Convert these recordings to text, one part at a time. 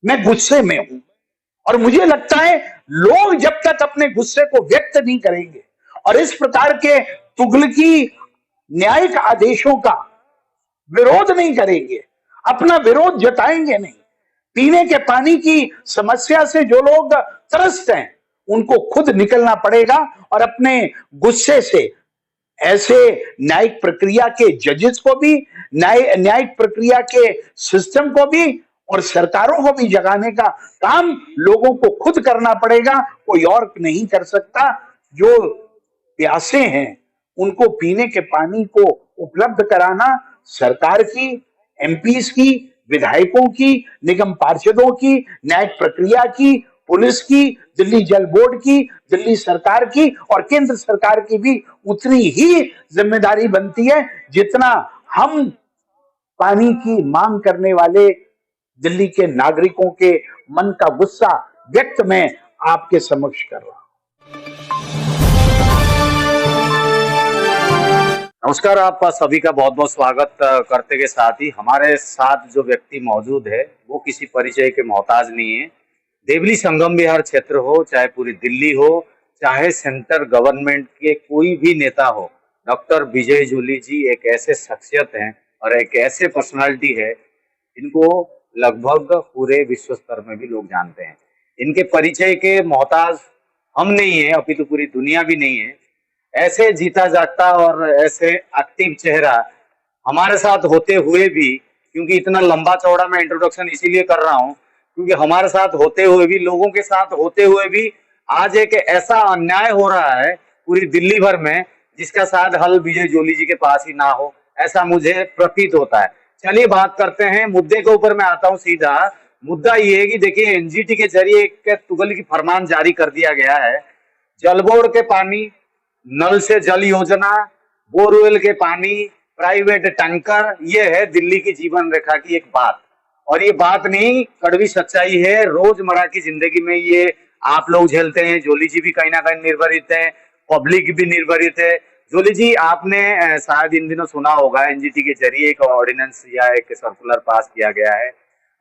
मैं गुस्से में हूं। और मुझे लगता है लोग जब तक अपने गुस्से को व्यक्त नहीं करेंगे और इस प्रकार के तुगलकी न्यायिक आदेशों का विरोध नहीं करेंगे, अपना विरोध जताएंगे नहीं, पीने के पानी की समस्या से जो लोग त्रस्त हैं उनको खुद निकलना पड़ेगा और अपने गुस्से से ऐसे न्यायिक प्रक्रिया के जजेस को भी, न्यायिक प्रक्रिया के सिस्टम को भी और सरकारों को भी जगाने का काम लोगों को खुद करना पड़ेगा। कोई और नहीं कर सकता। जो प्यासे हैं उनको पीने के पानी को उपलब्ध कराना सरकार की, एमपीज की, विधायकों की, निगम पार्षदों की, न्यायिक प्रक्रिया की, पुलिस की, दिल्ली जल बोर्ड की, दिल्ली सरकार की और केंद्र सरकार की भी उतनी ही जिम्मेदारी बनती है जितना हम पानी की मांग करने वाले दिल्ली के नागरिकों के मन का गुस्सा व्यक्त मैं आपके समक्ष कर रहा हूं। नमस्कार, आप सभी का बहुत बहुत स्वागत करते के साथ ही हमारे साथ जो व्यक्ति मौजूद है वो किसी परिचय के मोहताज नहीं है। देवली संगम विहार क्षेत्र हो, चाहे पूरी दिल्ली हो, चाहे सेंटर गवर्नमेंट के कोई भी नेता हो, डॉक्टर विजय जोली जी एक ऐसे शख्सियत हैं और एक ऐसे पर्सनालिटी है इनको लगभग पूरे विश्व स्तर में भी लोग जानते हैं। इनके परिचय के मोहताज हम नहीं है, अभी तो पूरी दुनिया भी नहीं है। ऐसे जीता जागता और ऐसे एक्टिव चेहरा हमारे साथ होते हुए भी, क्योंकि इतना लंबा चौड़ा मैं इंट्रोडक्शन इसीलिए कर रहा हूं क्योंकि हमारे साथ होते हुए भी, लोगों के साथ होते हुए भी आज एक ऐसा अन्याय हो रहा है पूरी दिल्ली भर में जिसका शायद हल विजय जोली जी के पास ही ना हो, ऐसा मुझे प्रतीत होता है। चलिए बात करते हैं, मुद्दे के ऊपर मैं आता हूं सीधा। मुद्दा ये है कि देखिए एनजीटी के जरिए एक तुगलकी फरमान जारी कर दिया गया है। जल बोर्ड के पानी, नल से जल योजना, बोरवेल के पानी, प्राइवेट टैंकर, ये है दिल्ली की जीवन रेखा की एक बात। और ये बात नहीं, कड़वी सच्चाई है, रोजमर्रा की जिंदगी में ये आप लोग झेलते हैं। जोली जी भी कहीं ना कहीं निर्भरित है, पब्लिक भी निर्भरित है। जोली जी, आपने शायद इन दिनों सुना होगा एनजीटी के जरिए एक ऑर्डिनेंस या एक सर्कुलर पास किया गया है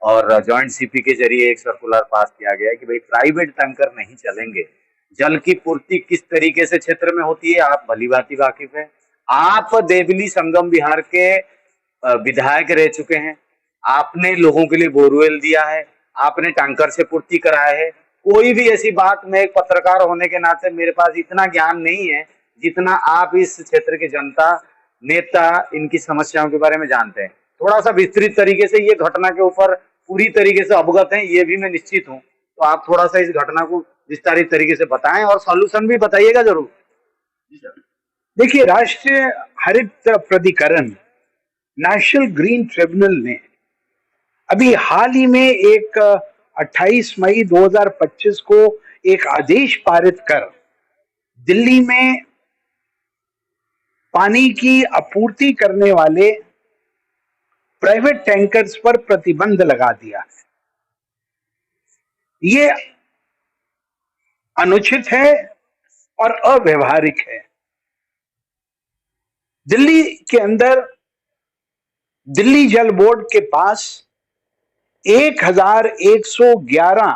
और जॉइंट सीपी के जरिए एक सर्कुलर पास किया गया है कि भाई प्राइवेट टैंकर नहीं चलेंगे। जल की पूर्ति किस तरीके से क्षेत्र में होती है आप भली भांति वाकिफ है। आप देवली संगम विहार के विधायक रह चुके हैं, आपने लोगों के लिए बोरवेल दिया है, आपने टैंकर से पूर्ति कराया है। कोई भी ऐसी बात, मैं एक पत्रकार होने के नाते मेरे पास इतना ज्ञान नहीं है जितना आप इस क्षेत्र के जनता, नेता, इनकी समस्याओं के बारे में जानते हैं। थोड़ा सा विस्तृत तरीके से ये घटना के ऊपर पूरी तरीके से अवगत हैं, ये भी मैं निश्चित हूँ। तो आप थोड़ा सा इस घटना को विस्तारित तरीके से बताएं और सॉल्यूशन भी बताइएगा जरूर। देखिए, राष्ट्रीय हरित प्राधिकरण, नेशनल ग्रीन ट्रिब्यूनल ने अभी हाल ही में एक 28 मई 2025 को एक आदेश पारित कर दिल्ली में पानी की आपूर्ति करने वाले प्राइवेट टैंकर्स पर प्रतिबंध लगा दिया है। ये अनुचित है और अव्यवहारिक है। दिल्ली के अंदर दिल्ली जल बोर्ड के पास 1111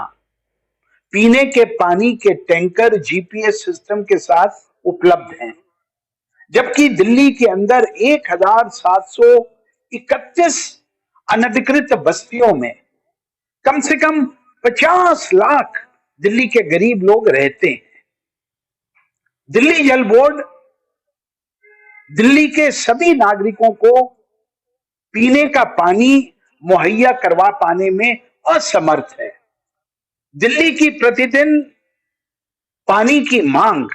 पीने के पानी के टैंकर जीपीएस सिस्टम के साथ उपलब्ध हैं, जबकि दिल्ली के अंदर 1731 अनधिकृत बस्तियों में कम से कम 50 लाख दिल्ली के गरीब लोग रहते हैं। दिल्ली जल बोर्ड दिल्ली के सभी नागरिकों को पीने का पानी मुहैया करवा पाने में असमर्थ है। दिल्ली की प्रतिदिन पानी की मांग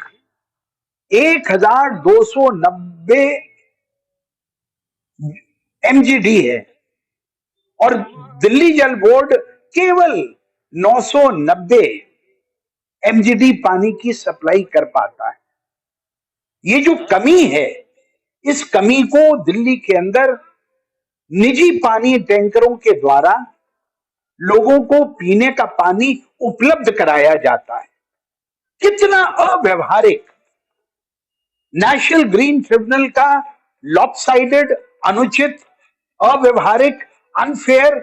1290 एमजीडी है और दिल्ली जल बोर्ड केवल 990 एमजीडी पानी की सप्लाई कर पाता है। ये जो कमी है, इस कमी को दिल्ली के अंदर निजी पानी टैंकरों के द्वारा लोगों को पीने का पानी उपलब्ध कराया जाता है। कितना अव्यवहारिक! नेशनल ग्रीन ट्रिब्यूनल का लॉपसाइडेड, अनुचित, अव्यवहारिक, अनफेयर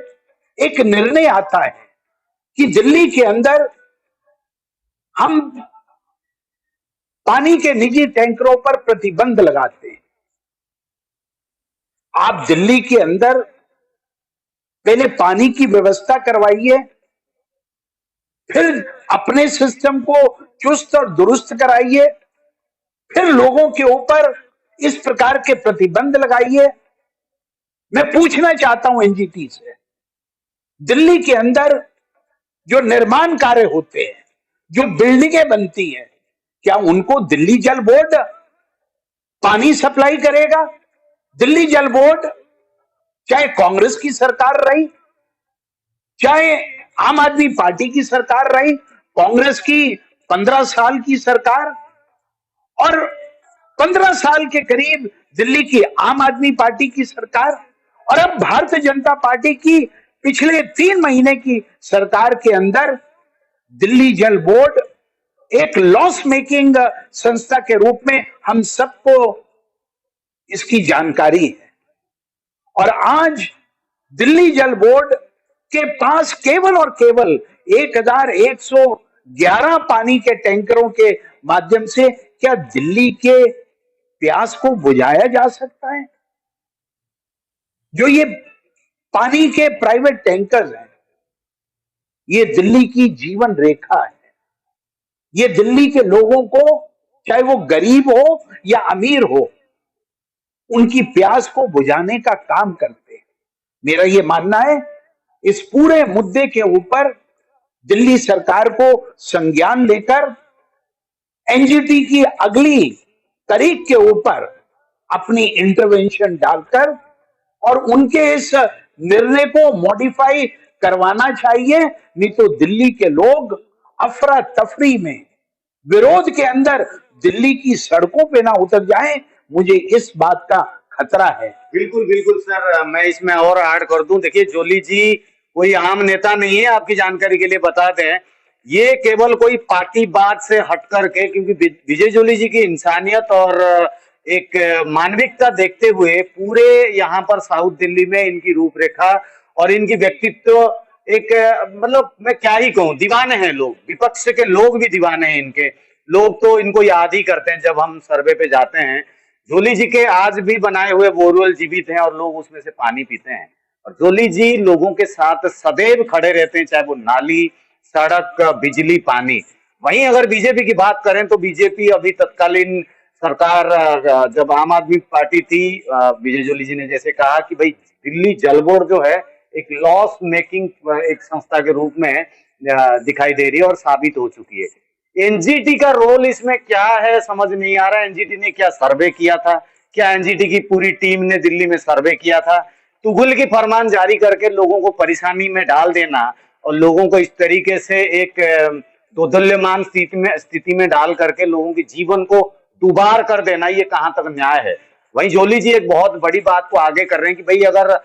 एक निर्णय आता है कि दिल्ली के अंदर हम पानी के निजी टैंकरों पर प्रतिबंध लगाते हैं। आप दिल्ली के अंदर पहले पानी की व्यवस्था करवाइए, फिर अपने सिस्टम को चुस्त और दुरुस्त कराइए, फिर लोगों के ऊपर इस प्रकार के प्रतिबंध लगाइए। मैं पूछना चाहता हूं एनजीटी से, दिल्ली के अंदर जो निर्माण कार्य होते हैं, जो बिल्डिंगें बनती हैं, क्या उनको दिल्ली जल बोर्ड पानी सप्लाई करेगा? दिल्ली जल बोर्ड चाहे कांग्रेस की सरकार रही, चाहे आम आदमी पार्टी की सरकार रही, कांग्रेस की 15 साल की सरकार और 15 साल के करीब दिल्ली की आम आदमी पार्टी की सरकार, और अब भारतीय जनता पार्टी की पिछले 3 महीने की सरकार के अंदर दिल्ली जल बोर्ड एक लॉस मेकिंग संस्था के रूप में हम सबको इसकी जानकारी है। और आज दिल्ली जल बोर्ड के पास केवल और केवल 1111 पानी के टैंकरों के माध्यम से क्या दिल्ली के प्यास को बुझाया जा सकता है? जो ये पानी के प्राइवेट टैंकर्स हैं, ये दिल्ली की जीवन रेखा है। ये दिल्ली के लोगों को, चाहे वो गरीब हो या अमीर हो, उनकी प्यास को बुझाने का काम करते हैं। मेरा ये मानना है, इस पूरे मुद्दे के ऊपर दिल्ली सरकार को संज्ञान लेकर एनजीटी की अगली तारीख के ऊपर अपनी इंटरवेंशन डालकर और उनके इस निर्णय को मॉडिफाई करवाना चाहिए। नहीं तो दिल्ली के लोग अफरा तफरी में, विरोध के अंदर दिल्ली की सड़कों पे ना उतर जाएं, मुझे इस बात का खतरा है। बिल्कुल बिल्कुल सर, मैं इसमें और ऐड कर दूं। देखिए, जोली जी कोई आम नेता नहीं है, आपकी जानकारी के लिए बता दें। ये केवल कोई पार्टी बात से हट करके, क्योंकि विजय जोली जी की इंसानियत और एक मानविकता देखते हुए पूरे यहाँ पर साउथ दिल्ली में इनकी रूपरेखा और इनकी व्यक्तित्व एक, मतलब मैं क्या ही कहूँ, दीवाने हैं लोग। विपक्ष के लोग भी दीवाने हैं इनके। लोग तो इनको याद ही करते हैं जब हम सर्वे पे जाते हैं। जोली जी के आज भी बनाए हुए बोरवेल जीवित हैं और लोग उसमें से पानी पीते हैं। और जोली जी लोगों के साथ सदैव खड़े रहते हैं, चाहे वो नाली, सड़क, बिजली, पानी। वहीं अगर बीजेपी की बात करें तो बीजेपी अभी तत्कालीन सरकार, जब आम आदमी पार्टी थी, विजय जोली जी ने जैसे कहा कि भाई दिल्ली जल बोर्ड जो है एक लॉस मेकिंग एक संस्था के रूप में दिखाई दे रही है और साबित हो चुकी है। एनजीटी का रोल इसमें क्या है समझ नहीं आ रहा। एनजीटी ने क्या सर्वे किया था? क्या एनजीटी की पूरी टीम ने दिल्ली में सर्वे किया था? तुगुल की फरमान जारी करके लोगों को परेशानी में डाल देना और लोगों को इस तरीके से एक दोदल्यमान स्थिति में डाल करके लोगों के जीवन को दुबार कर देना, ये कहां तक न्याय है? वहीं जोली जी एक बहुत बड़ी बात को आगे कर रहे हैं कि भाई अगर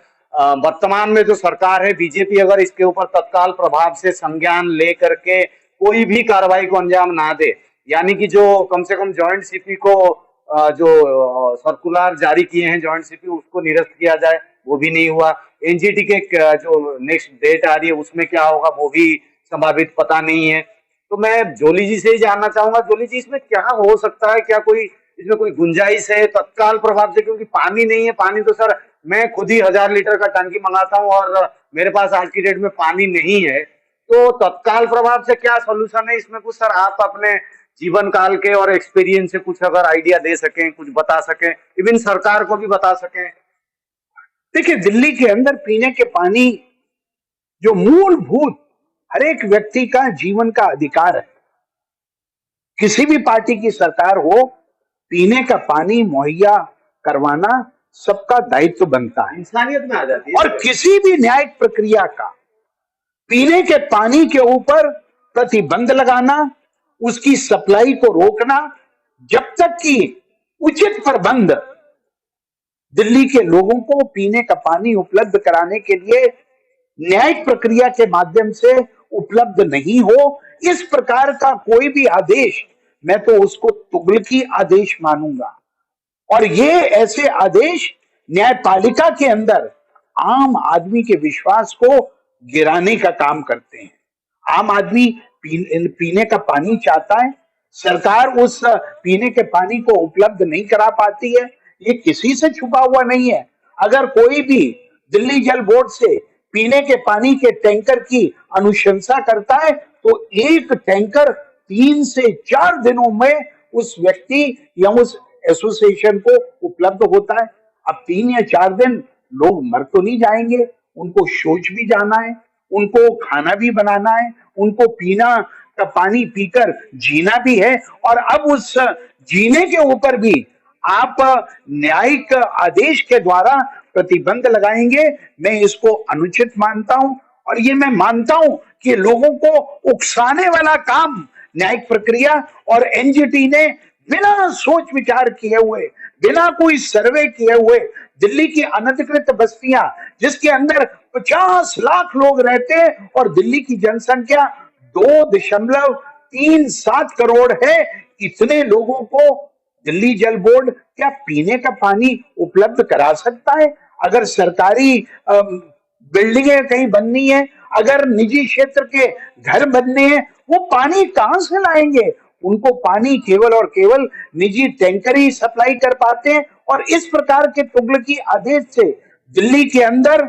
वर्तमान में जो सरकार है बीजेपी, अगर इसके ऊपर तत्काल प्रभाव से संज्ञान ले करके कोई भी कार्रवाई को अंजाम ना दे, यानी कि जो कम से कम जॉइंट सीपी को जो सर्कुलर जारी किए हैं जॉइंट सीपी, उसको निरस्त किया जाए, वो भी नहीं हुआ। एनजीटी के जो नेक्स्ट डेट आ रही है उसमें क्या होगा वो भी संभावित पता नहीं है। तो मैं जोली जी से ही जानना चाहूंगा, जोली जी इसमें क्या हो सकता है? क्या कोई इसमें कोई गुंजाइश है तत्काल प्रभाव से? क्योंकि पानी नहीं है। पानी तो सर मैं खुद ही 1000 लीटर का टंकी मंगाता हूँ और मेरे पास आज की डेट में पानी नहीं है। तो तत्काल प्रभाव से क्या सोल्यूशन है इसमें? कुछ सर आप अपने जीवन काल के और एक्सपीरियंस से कुछ अगर आइडिया दे सकें, कुछ बता सकें, इवन सरकार को भी बता सकें। देखिए, दिल्ली के अंदर पीने के पानी जो मूलभूत हर एक व्यक्ति का जीवन का अधिकार है। किसी भी पार्टी की सरकार हो, पीने का पानी मुहैया करवाना सबका दायित्व बनता है, इंसानियत में आ जाती है। और किसी भी न्यायिक प्रक्रिया का पीने के पानी के ऊपर प्रतिबंध लगाना, उसकी सप्लाई को रोकना, जब तक कि उचित प्रबंध दिल्ली के लोगों को पीने का पानी उपलब्ध कराने के लिए न्यायिक प्रक्रिया के माध्यम से उपलब्ध नहीं हो, इस प्रकार का कोई भी आदेश मैं तो उसको तुगलकी आदेश मानूंगा। और ये ऐसे आदेश न्यायपालिका के अंदर आम आदमी के विश्वास को गिराने का काम करते हैं। आम आदमी पीने का पानी चाहता है, सरकार उस पीने के पानी को उपलब्ध नहीं करा पाती है। ये किसी से छुपा हुआ नहीं है। अगर कोई भी दिल्ली जल बोर्ड से पीने के पानी के टैंकर की अनुशंसा करता है तो एक टैंकर 3 से 4 दिनों में उस व्यक्ति या उस एसोसिएशन को उपलब्ध होता है। अब 3 या 4 दिन लोग मर तो नहीं जाएंगे, उनको शौच भी जाना है, उनको खाना भी बनाना है, उनको पीना का पानी पीकर जीना भी है। और अब उस जीने के ऊपर भी आप न्यायिक आदेश के द्वारा प्रतिबंध लगाएंगे, मैं इसको अनुचित मानता हूं। और ये मैं मानता हूं कि लोगों को उकसाने वाला काम न्यायिक प्रक्रिया और एनजीटी ने बिना सोच विचार किए हुए, बिना कोई सर्वे किए हुए दिल्ली की अनधिकृत बस्तियां जिसके अंदर 50 लाख लोग रहते हैं और दिल्ली की जनसंख्या 2.37 करोड़ है, इतने लोगों को दिल्ली जल बोर्ड क्या पीने का पानी उपलब्ध करा सकता है? अगर सरकारी बिल्डिंगें कहीं बननी है, अगर निजी क्षेत्र के घर बनने हैं, वो पानी कहां से लाएंगे? उनको पानी केवल और केवल निजी टैंकर ही सप्लाई कर पाते हैं। और इस प्रकार के तुगलकी आदेश से दिल्ली के अंदर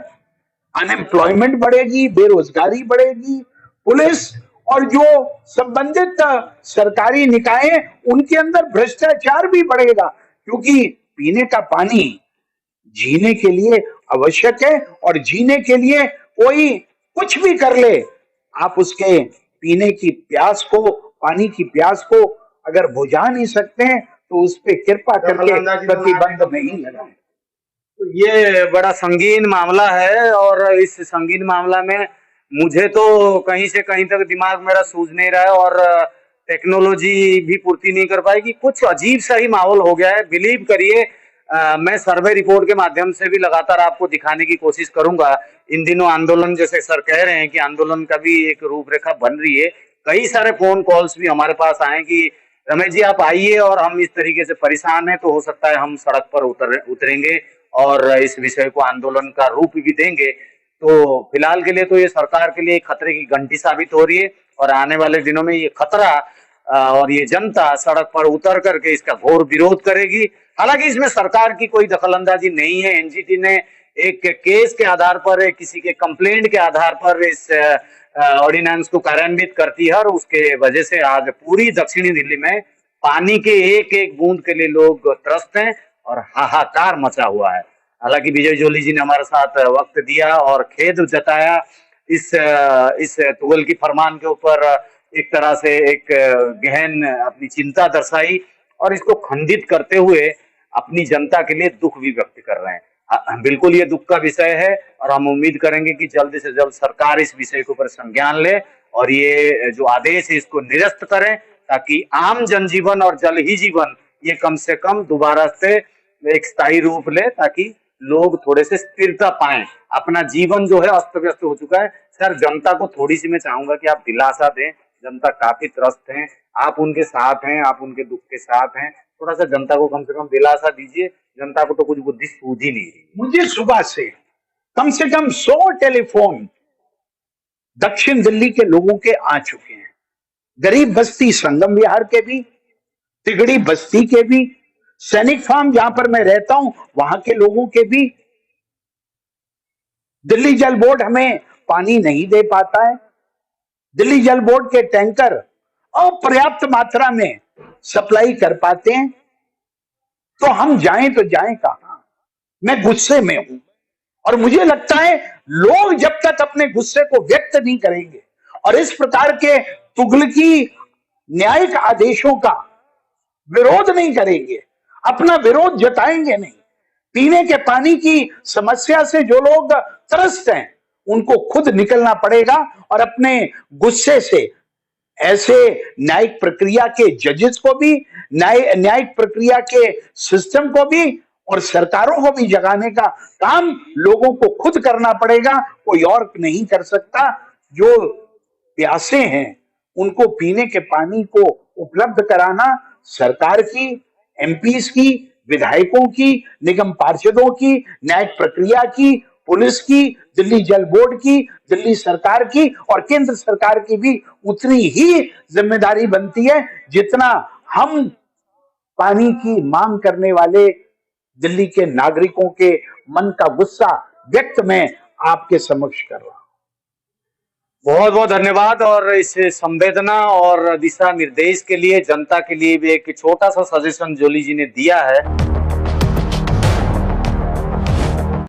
अनएम्प्लॉयमेंट बढ़ेगी, बेरोजगारी बढ़ेगी, पुलिस और जो संबंधित सरकारी निकाय हैं उनके अंदर भ्रष्टाचार भी बढ़ेगा, क्योंकि पीने का पानी जीने के लिए आवश्यक है। और जीने के लिए कोई कुछ भी कर ले, आप उसके पीने की प्यास को, पानी की प्यास को अगर बुझा नहीं सकते हैं तो उस पर कृपा करके प्रतिबंध नहीं लगाएं। तो ये बड़ा संगीन मामला है और इस संगीन मामला में मुझे तो कहीं से कहीं तक दिमाग मेरा सूझ नहीं रहा है और टेक्नोलॉजी भी पूर्ति नहीं कर पाएगी। कुछ अजीब सा ही माहौल हो गया है। बिलीव करिए, मैं सर्वे रिपोर्ट के माध्यम से भी लगातार आपको दिखाने की कोशिश करूंगा। इन दिनों आंदोलन, जैसे सर कह रहे हैं कि आंदोलन का भी एक रूपरेखा बन रही है। कई सारे फोन कॉल्स भी हमारे पास आए कि रमेश जी आप आइए और हम इस तरीके से परेशान हैं, तो हो सकता है हम सड़क पर उतरेंगे और इस विषय को आंदोलन का रूप भी देंगे। तो फिलहाल के लिए तो ये सरकार के लिए खतरे की घंटी साबित हो रही है और आने वाले दिनों में ये खतरा और ये जनता सड़क पर उतर करके इसका घोर विरोध करेगी। हालांकि इसमें सरकार की कोई दखलंदाजी नहीं है। एनजीटी ने एक केस के आधार पर, किसी के कंप्लेंट के आधार पर इस ऑर्डिनेंस को कार्यान्वित करती है और उसके वजह से आज पूरी दक्षिणी दिल्ली में पानी के एक एक बूंद के लिए लोग त्रस्त हैं और हाहाकार मचा हुआ है। हालांकि विजय जोली जी ने हमारे साथ वक्त दिया और खेद जताया इस तुगलकी फरमान के ऊपर, एक तरह से एक गहन अपनी चिंता दर्शाई और इसको खंडित करते हुए अपनी जनता के लिए दुख भी व्यक्त कर रहे हैं। बिल्कुल ये दुख का विषय है और हम उम्मीद करेंगे कि जल्द से जल्द सरकार इस विषय के ऊपर संज्ञान ले और ये जो आदेश है इसको निरस्त करें, ताकि आम जनजीवन और जल ही जीवन ये कम से कम दोबारा से एक स्थायी रूप ले, ताकि लोग थोड़े से स्थिरता पाएं। अपना जीवन जो है अस्त व्यस्त हो चुका है। सर, जनता को थोड़ी सी मैं चाहूंगा कि आप दिलासा दें। जनता काफी त्रस्त हैं, आप उनके साथ हैं, आप उनके दुख के साथ हैं। थोड़ा सा जनता को कम से कम दिलासा दीजिए। जनता को तो कुछ बुद्धि सूझ ही नहीं रही। मुझे सुबह से कम 100 टेलीफोन दक्षिण दिल्ली के लोगों के आ चुके हैं। गरीब बस्ती संगम विहार के भी, तिगड़ी बस्ती के भी, सैनिक फार्म जहां पर मैं रहता हूं वहां के लोगों के भी। दिल्ली जल बोर्ड हमें पानी नहीं दे पाता है। दिल्ली जल बोर्ड के टैंकर अपर्याप्त मात्रा में सप्लाई कर पाते हैं, तो हम जाएं तो जाएं कहां? मैं गुस्से में हूं और मुझे लगता है लोग जब तक अपने गुस्से को व्यक्त नहीं करेंगे और इस प्रकार के तुगलकी न्यायिक आदेशों का विरोध नहीं करेंगे, अपना विरोध जताएंगे नहीं, पीने के पानी की समस्या से जो लोग त्रस्त हैं उनको खुद निकलना पड़ेगा और अपने गुस्से से ऐसे न्यायिक प्रक्रिया के जजेस को भी, न्यायिक प्रक्रिया के सिस्टम को भी और सरकारों को भी जगाने का काम लोगों को खुद करना पड़ेगा। कोई और नहीं कर सकता। जो प्यासे हैं उनको पीने के पानी को उपलब्ध कराना सरकार की, एमपीज की, विधायकों की, निगम पार्षदों की, न्यायिक प्रक्रिया की पुलिस की, दिल्ली जल बोर्ड की, दिल्ली सरकार की और केंद्र सरकार की भी उतनी ही जिम्मेदारी बनती है जितना हम पानी की मांग करने वाले दिल्ली के नागरिकों के मन का गुस्सा व्यक्त मैं आपके समक्ष कर रहा हूं। बहुत बहुत धन्यवाद। और इस संवेदना और दिशा निर्देश के लिए, जनता के लिए भी एक छोटा सा सजेशन जोली जी ने दिया है।